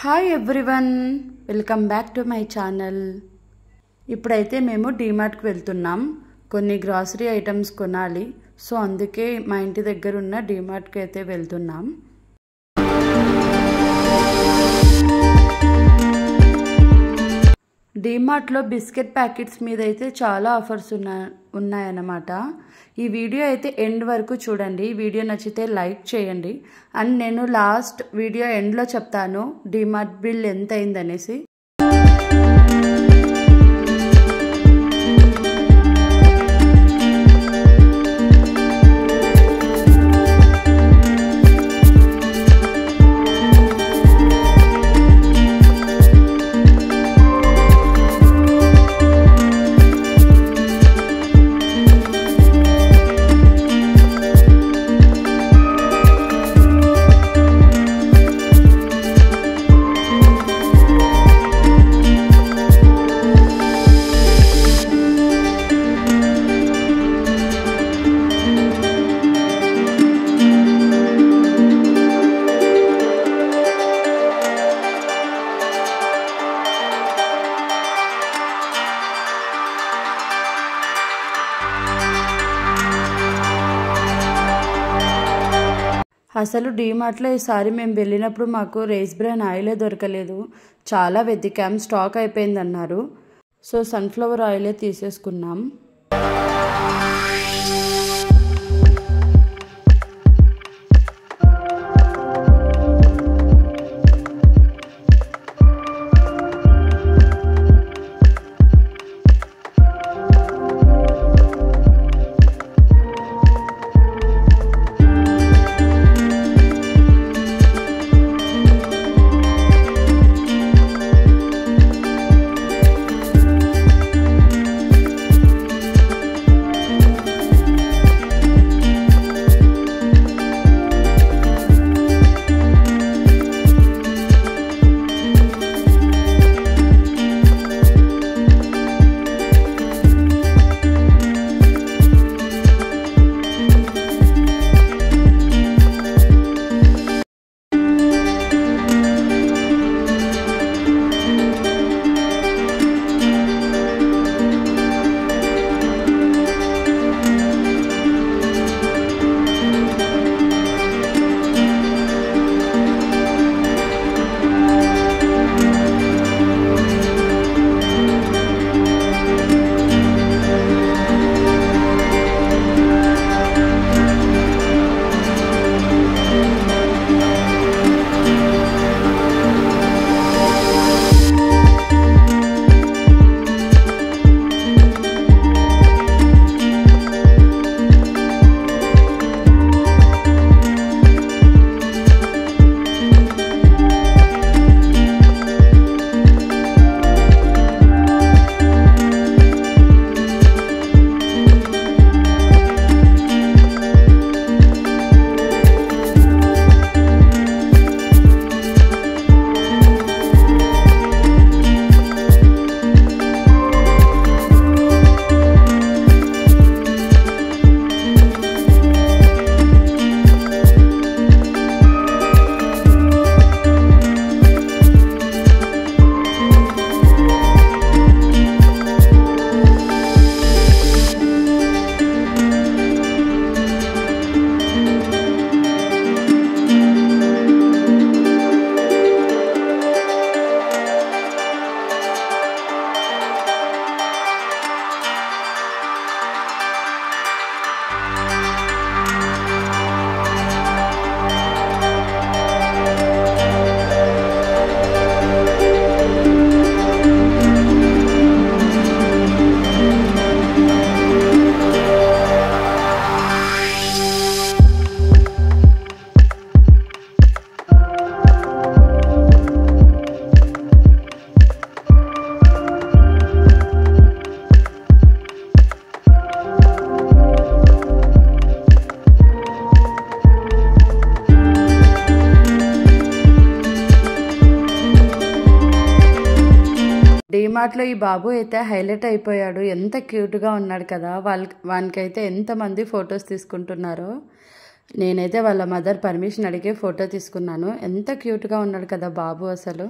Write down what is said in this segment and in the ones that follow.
Hi everyone, welcome back to my channel. ఇప్పుడైతే మేము డీమార్ట్కి వెళ్తున్నాం. కొన్ని గ్రాసరీ ఐటమ్స్ కొనాలి. సో అందుకే మా ఇంటి దగ్గర ఉన్న డీమార్ట్కి అయితే వెళ్తున్నాం. డీమార్ట్లో బిస్కెట్ ప్యాకెట్స్ మీద అయితే చాలా ఆఫర్స్ ఉన్నాయన్నమాట. ఈ వీడియో అయితే ఎండ్ వరకు చూడండి. వీడియో నచ్చితే లైక్ చేయండి. అండ్ నేను లాస్ట్ వీడియో ఎండ్లో చెప్తాను డీమార్ట్ బిల్ ఎంత అయిందనేసి. అసలు డీమార్ట్లో ఈసారి మేము వెళ్ళినప్పుడు మాకు రైస్ బ్రాన్ ఆయిలే దొరకలేదు. చాలా వెతికాం, స్టాక్ అయిపోయిందన్నారు. సో సన్ఫ్లవర్ ఆయిలే తీసేసుకున్నాం. డీమార్ట్లో ఈ బాబు అయితే హైలైట్ అయిపోయాడు. ఎంత క్యూట్గా ఉన్నాడు కదా. వానికైతే ఎంతమంది ఫొటోస్ తీసుకుంటున్నారో. నేనైతే వాళ్ళ మదర్ పర్మిషన్ అడిగే ఫోటో తీసుకున్నాను. ఎంత క్యూట్గా ఉన్నాడు కదా బాబు అసలు.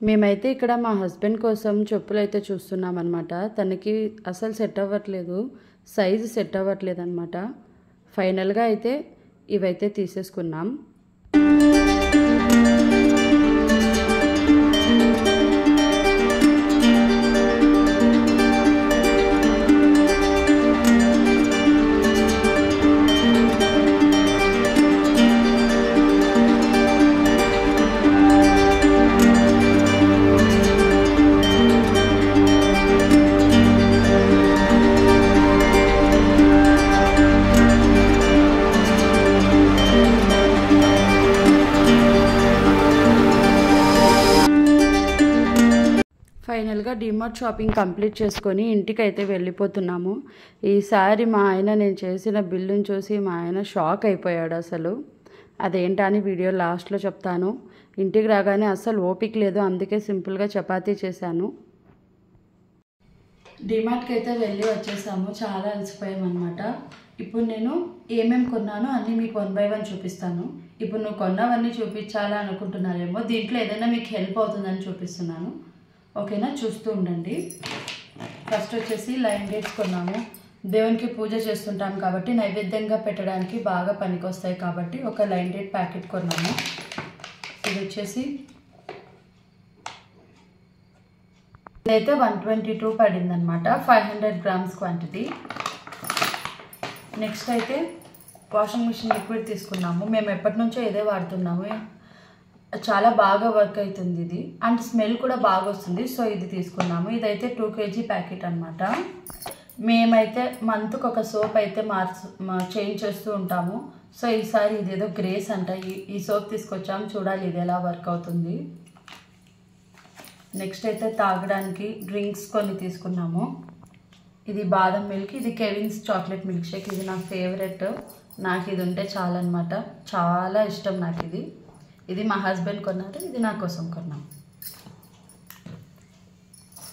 మేమైతే ఇక్కడ మా హస్బెండ్ కోసం చెప్పులు అయితే చూస్తున్నాం అనమాట. తనకి అసలు సెట్ అవ్వట్లేదు, సైజు సెట్ అవ్వట్లేదు అనమాట. ఫైనల్గా అయితే ఇవైతే తీసేసుకున్నాం. ఫైనల్గా డిమార్ట్ షాపింగ్ కంప్లీట్ చేసుకొని ఇంటికి అయితే వెళ్ళిపోతున్నాము. ఈసారి మా ఆయన నేను చేసిన బిల్లుని చూసి మా ఆయన షాక్ అయిపోయాడు అసలు. అదేంటా అని వీడియో లాస్ట్లో చెప్తాను. ఇంటికి రాగానే అస్సలు ఓపిక లేదు, అందుకే సింపుల్గా చపాతీ చేశాను. డిమార్ట్కి అయితే వెళ్ళి వచ్చేసాము, చాలా అలసిపోయామన్నమాట. ఇప్పుడు నేను ఏమేమి కొన్నానో అన్నీ మీకు 1 by 1 చూపిస్తాను. ఇప్పుడు నువ్వు కొన్నవన్నీ చూపించాలా అనుకుంటున్నారేమో, దీంట్లో ఏదైనా మీకు హెల్ప్ అవుతుందని చూపిస్తున్నాను. ఓకేనా, చూస్తూ ఉండండి. ఫస్ట్ వచ్చేసి లైన్ డేట్స్ కొన్నాము. దేవునికి పూజ చేస్తుంటాం కాబట్టి నైవేద్యంగా పెట్టడానికి బాగా పనికొస్తాయి కాబట్టి ఒక లైన్ డేట్ ప్యాకెట్ కొన్నాము. ఇది వచ్చేసి ఇదైతే 122 పడిందనమాట, 500 grams క్వాంటిటీ. నెక్స్ట్ అయితే వాషింగ్ మిషన్ లిక్విడ్ తీసుకున్నాము. మేము ఎప్పటి నుంచో ఇదే వాడుతున్నాము, చాలా బాగా వర్క్ అవుతుంది ఇది, అండ్ స్మెల్ కూడా బాగా వస్తుంది. సో ఇది తీసుకున్నాము. ఇదైతే 2 kg ప్యాకెట్ అనమాట. మేమైతే మంత్కి ఒక సోప్ అయితే చేంజ్ చేస్తూ ఉంటాము. సో ఈసారి ఇదేదో గ్రేస్ అంట, ఈ సోప్ తీసుకొచ్చాము, చూడాలి ఇది ఎలా వర్క్ అవుతుంది. నెక్స్ట్ అయితే తాగడానికి డ్రింక్స్ కొన్ని తీసుకున్నాము. ఇది బాదం మిల్క్, ఇది కెవిన్స్ చాక్లెట్ మిల్క్ షేక్, ఇది నా ఫేవరెట్. నాకు ఇది ఉంటే చాలన్నమాట. చాలా ఇష్టం నాకు ఇది. ఇది మా హస్బెండ్ కొన్నారు, ఇది నా కోసం కొన్నాం.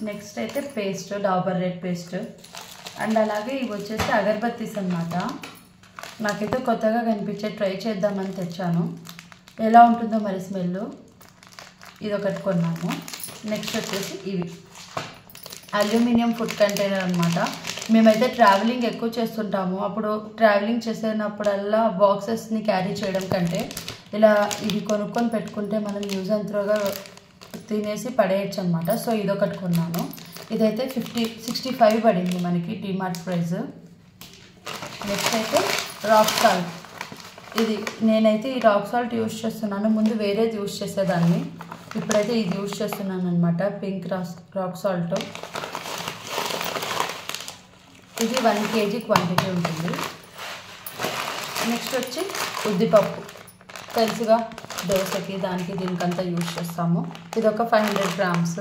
నెక్స్ట్ అయితే paste, Dabur red paste. And అలాగే ఇవి వచ్చేసి అగరబత్తీస్ అన్నమాట. నాకైతే కొత్తగా కనిపించే ట్రై చేద్దామని తెచ్చాను. ఎలా ఉంటుందో మరి స్మెల్. ఇది ఒకటి కొన్నాము. నెక్స్ట్ వచ్చేసి ఇవి అల్యూమినియం ఫుడ్ కంటైనర్ అనమాట. మేమైతే ట్రావెలింగ్ ఎక్కువ చేస్తుంటాము. అప్పుడు ట్రావెలింగ్ చేసేటప్పుడల్లా బాక్సెస్ని క్యారీ చేయడం కంటే ఇలా ఇది కొనుక్కొని పెట్టుకుంటే మనం యూజ్ అండ్ త్రోగా తినేసి పడేయచ్చు అనమాట. సో ఇదొకటి కొన్నాను. ఇదైతే 65 పడింది మనకి డిమార్ట్ ప్రైస్. నెక్స్ట్ అయితే రాక్ సాల్ట్. ఇది నేనైతే ఈ రాక్ సాల్ట్ యూజ్ చేస్తున్నాను. ముందు వేరేది యూజ్ చేసేదాన్ని, ఇప్పుడైతే ఇది యూజ్ చేస్తున్నాను అనమాట. Pink rock salt. ఇది 1 kg క్వాంటిటీ ఉంటుంది. నెక్స్ట్ వచ్చి ఉద్దిపప్పు, తెలుసుగా దోశకి దానికి దీనికంతా యూజ్ చేస్తాము. ఇది ఒక 500 grams.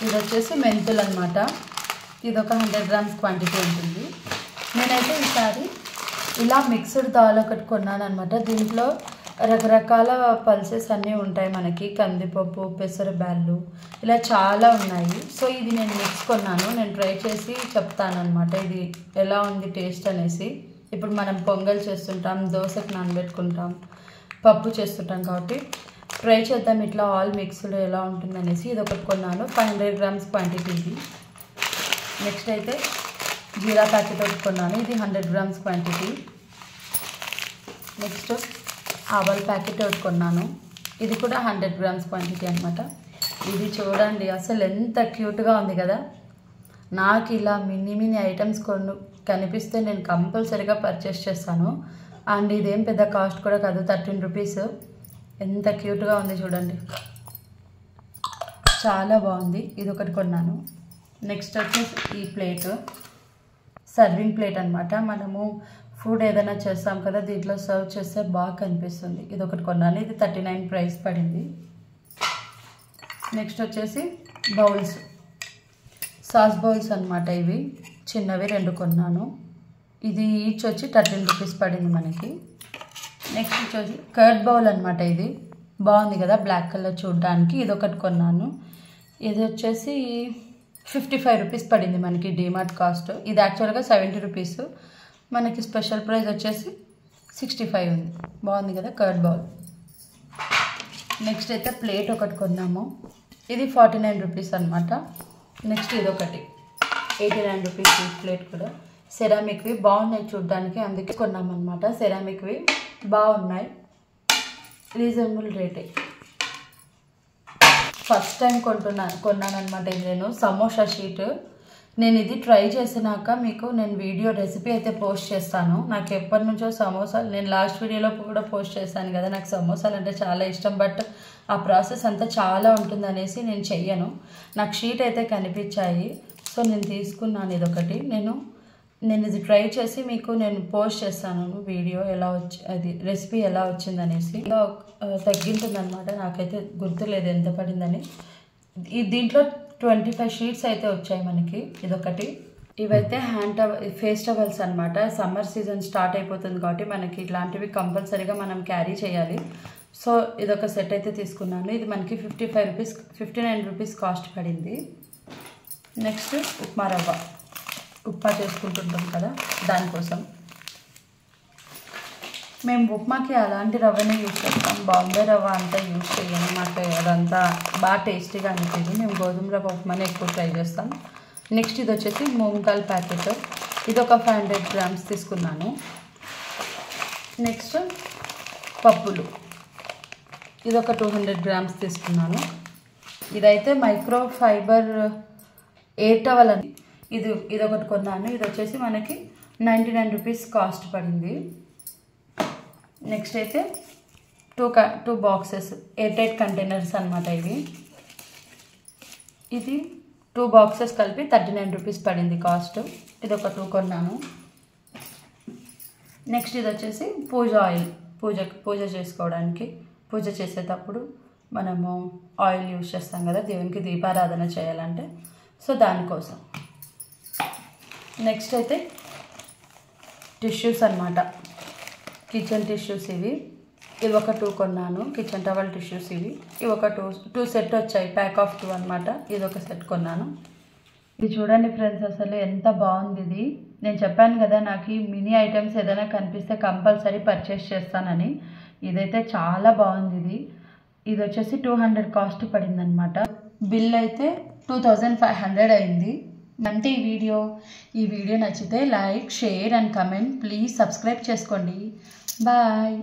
ఇది వచ్చేసి మెంతులు అనమాట. ఇది ఒక 100 grams క్వాంటిటీ ఉంటుంది. నేనైతే ఈసారి ఇలా మిక్స్డ్ దాల్ ఒకటి కొన్నాను అనమాట. దీంట్లో రకరకాల పల్సెస్ అన్నీ ఉంటాయి మనకి. కందిపప్పు, పెసరబ్యాళ్ళు, ఇలా చాలా ఉన్నాయి. సో ఇది నేను మిక్స్ కొన్నాను. నేను ట్రై చేసి చెప్తాను అనమాట ఇది ఎలా ఉంది టేస్ట్ అనేసి. ఇప్పుడు మనం పొంగల్ చేస్తుంటాం, దోశకు నానబెట్టుకుంటాం, పప్పు చేస్తుంటాం కాబట్టి ట్రై చేద్దాం ఇట్లా ఆల్ మిక్స్డ్ ఎలా ఉంటుందనేసి. ఇది ఒకటి కొన్నాను. 500 grams క్వాంటిటీ ఇది. నెక్స్ట్ అయితే జీరా ప్యాకెట్ ఒకటి కొన్నాను. ఇది 100 grams క్వాంటిటీ. నెక్స్ట్ ఆవాల ప్యాకెట్ ఒకటి కొన్నాను. ఇది కూడా 100 grams క్వాంటిటీ అనమాట. ఇది చూడండి అసలు ఎంత క్యూట్గా ఉంది కదా. నాకు ఇలా మినీ ఐటమ్స్ కనిపిస్తే నేను కంపల్సరీగా పర్చేస్ చేస్తాను. అండ్ ఇదేం పెద్ద కాస్ట్ కూడా కాదు, 13 rupees. ఎంత క్యూట్గా ఉంది చూడండి, చాలా బాగుంది. ఇది ఒకటి కొన్నాను. నెక్స్ట్ వచ్చేసి ఈ ప్లేట్, సర్వింగ్ ప్లేట్ అనమాట. మనము ఫుడ్ ఏదైనా చేస్తాం కదా, దీంట్లో సర్వ్ చేస్తే బాగా కనిపిస్తుంది. ఇది ఒకటి కొన్నాను. ఇది 39 ప్రైస్ పడింది. నెక్స్ట్ వచ్చేసి బౌల్స్, సాస్ బౌల్స్ అనమాట. ఇవి చిన్నవి 2 కొన్నాను. ఇది ఈచ్ వచ్చి 13 rupees పడింది మనకి. నెక్స్ట్ వచ్చేసి కర్డ్ బౌల్ అనమాట. ఇది బాగుంది కదా, బ్లాక్ కలర్ చూడడానికి. ఇది ఒకటి కొన్నాను. ఇది వచ్చేసి 55 rupees పడింది మనకి డిమార్ట్ కాస్ట్. ఇది యాక్చువల్గా 70 rupees, మనకి స్పెషల్ ప్రైస్ వచ్చేసి 65 ఉంది. బాగుంది కదా కర్డ్ బౌల్. నెక్స్ట్ అయితే ప్లేట్ ఒకటి కొన్నాము. ఇది 49 rupees అనమాట. నెక్స్ట్ ఇది ఒకటి 89 rupees. ఈ ప్లేట్ కూడా సెరామిక్వి, బాగున్నాయి చూడడానికి, అందుకే కొన్నామన్నమాట. సెరామిక్వి బాగున్నాయి, రీజనబుల్ రేటే. ఫస్ట్ టైం కొన్నాను అనమాట. ఇది నేను సమోసా షీట్. నేను ఇది ట్రై చేసినాక మీకు నేను వీడియో రెసిపీ అయితే పోస్ట్ చేస్తాను. నాకు ఎప్పటి నుంచో సమోసాలు, నేను లాస్ట్ వీడియోలో కూడా పోస్ట్ చేశాను కదా, నాకు సమోసాలు అంటే చాలా ఇష్టం. బట్ ఆ ప్రాసెస్ అంతా చాలా ఉంటుందనేసి నేను చెయ్యను. నాకు షీట్ అయితే కనిపించాయి, సో నేను తీసుకున్నాను ఇదొకటి. నేను ఇది ట్రై చేసి మీకు నేను పోస్ట్ చేస్తాను వీడియో ఎలా అది రెసిపీ ఎలా వచ్చిందనేసి. తగ్గింటుందన్నమాట, నాకైతే గుర్తులేదు ఎంత పడిందని. దీంట్లో 25 షీట్స్ అయితే వచ్చాయి మనకి. ఇదొకటి. ఇవైతే ఫేస్ టవల్స్ అనమాట. సమ్మర్ సీజన్ స్టార్ట్ అయిపోతుంది కాబట్టి మనకి ఇట్లాంటివి కంపల్సరీగా మనం క్యారీ చేయాలి. సో ఇదొక సెట్ అయితే తీసుకున్నాను. ఇది మనకి 59 rupees కాస్ట్ పడింది. నెక్స్ట్ ఉప్మా రవ్వ, ఉప్మా చేసుకుంటుంటాం కదా, దానికోసం. మేము ఉప్మాకి అలాంటి రవ్వనే యూజ్ చేస్తాం, బాంబే రవ్వ అంతా యూజ్ చేయము. మాకు అదంతా బాగా టేస్టీగా అనిపించింది. మేము గోధుమ రవ్వ ఉప్మానే ఎక్కువ ట్రై చేస్తాం. నెక్స్ట్ ఇది వచ్చేసి మూంగ్ దాల్ ప్యాకెట్. ఇది ఒక 500 grams తీసుకున్నాను. నెక్స్ట్ పప్పులు, ఇది ఒక 200 grams తీసుకున్నాను. ఇదైతే మైక్రో ఫైబర్ ఎయిర్ టవల్ అని ఇది ఒకటి కొన్నాను. ఇది వచ్చేసి మనకి 99 rupees కాస్ట్ పడింది. నెక్స్ట్ అయితే two boxes air tight containers అనమాట. ఇది 2 boxes కలిపి 39 rupees పడింది కాస్ట్. ఇది ఒక 2 కొన్నాను. నెక్స్ట్ ఇది వచ్చేసి పూజ ఆయిల్, పూజ చేసుకోవడానికి, పూజ చేసేటప్పుడు మనము ఆయిల్ యూజ్ చేస్తాం కదా దేవునికి దీపారాధన చేయాలంటే, సో దానికోసం. నెక్స్ట్ అయితే టిష్యూస్ అన్నమాట, కిచెన్ టిష్యూస్ ఇవి ఒక 2 కొన్నాను. కిచెన్ టవల్ టిష్యూస్ ఇవి ఒక 2 సెట్ వచ్చాయి, ప్యాక్ ఆఫ్ 2 అనమాట. ఇది ఒక సెట్ కొన్నాను. ఇది చూడండి ఫ్రెండ్స్, అసలు ఎంత బాగుంది ఇది. నేను చెప్పాను కదా నాకు ఈ మినీ ఐటమ్స్ ఏదైనా కనిపిస్తే కంపల్సరీ పర్చేస్ చేస్తానని. ఇదైతే చాలా బాగుంది. ఇది వచ్చేసి 200 కాస్ట్ పడింది అనమాట. బిల్ అయితే 2500 అయింది. అంటే ఈ వీడియో నచ్చితే like, share and comment. Please subscribe చేసుకోండి. బాయ్.